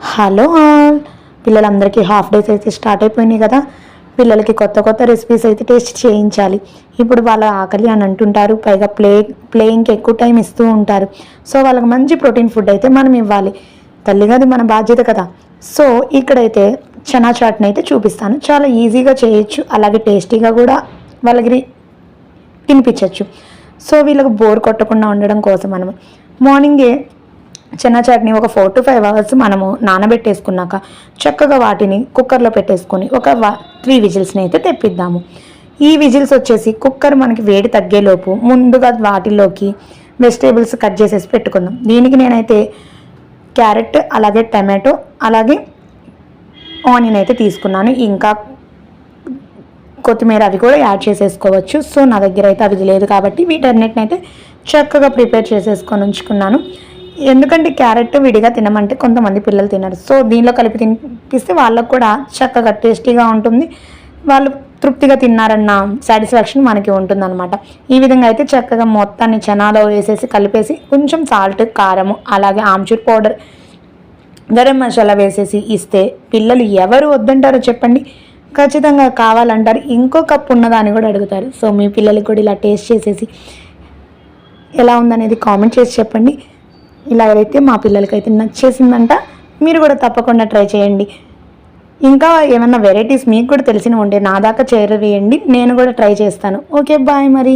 Hello all, పిల్లలందరికీ half days అయితే start అయిపోయినాయి కదా. పిల్లలకి కొత్త కొత్త రెసిపీస్ అయితే టేస్ట్ చేయించాలి. ఇప్పుడు వాళ్ళ ఆకలి అని అంటుంటారు, పైగా ప్లేయింగ్కి ఎక్కువ టైం ఇస్తూ ఉంటారు. సో వాళ్ళకి మంచి ప్రోటీన్ ఫుడ్ అయితే మనం ఇవ్వాలి. తల్లిగా అది మన బాధ్యత కదా. సో ఇక్కడైతే చనా చాట్ని అయితే చూపిస్తాను. చాలా ఈజీగా చేయొచ్చు, అలాగే టేస్టీగా కూడా వాళ్ళకి తినిపించవచ్చు. సో వీళ్ళకి బోర్ కొట్టకుండా ఉండడం కోసం మనం మార్నింగే చెన్నా చాట్ని ఒక 4 to 5 hours మనము నానబెట్టేసుకున్నాక చక్కగా వాటిని కుక్కర్లో పెట్టేసుకొని ఒక 3 విజిల్స్ని అయితే తెప్పిద్దాము. ఈ విజిల్స్ వచ్చేసి కుక్కర్ మనకి వేడి తగ్గేలోపు ముందుగా వాటిల్లోకి వెజిటేబుల్స్ కట్ చేసేసి పెట్టుకుందాం. దీనికి నేనైతే క్యారెట్, అలాగే టమాటో, అలాగే ఆనియన్ అయితే తీసుకున్నాను. ఇంకా కొత్తిమీర అవి కూడా యాడ్ చేసేసుకోవచ్చు. సో నా దగ్గర అయితే అవి లేదు కాబట్టి వీటన్నిటిని అయితే చక్కగా ప్రిపేర్ చేసేసుకొని ఉంచుకున్నాను. ఎందుకంటే క్యారెట్ విడిగా తినమంటే కొంతమంది పిల్లలు తినరు. సో దీనిలో కలిపి తినిపిస్తే వాళ్ళకు కూడా చక్కగా టేస్టీగా ఉంటుంది, వాళ్ళు తృప్తిగా తిన్నారన్న సాటిస్ఫాక్షన్ మనకి ఉంటుందన్నమాట. ఈ విధంగా అయితే చక్కగా మొత్తాన్ని చనాలో వేసేసి కలిపేసి కొంచెం సాల్ట్, కారము, అలాగే ఆమ్చూర్ పౌడర్, గరం మసాలా వేసేసి ఇస్తే పిల్లలు ఎవరు వద్దంటారో చెప్పండి, ఖచ్చితంగా కావాలంటారు. ఇంకో కప్పు ఉన్నదా అని కూడా అడుగుతారు. సో మీ పిల్లలకి కూడా ఇలా టేస్ట్ చేసేసి ఎలా ఉందనేది కామెంట్ చేసి చెప్పండి. ఇలాగైతే మా పిల్లలకైతే నచ్చేసిందంట. మీరు కూడా తప్పకుండా ట్రై చేయండి. ఇంకా ఏమన్నా వెరైటీస్ మీకు కూడా తెలిసిన ఉంటే నా దాకా చేరవేయండి, నేను కూడా ట్రై చేస్తాను. ఓకే, బాయ్ మరి.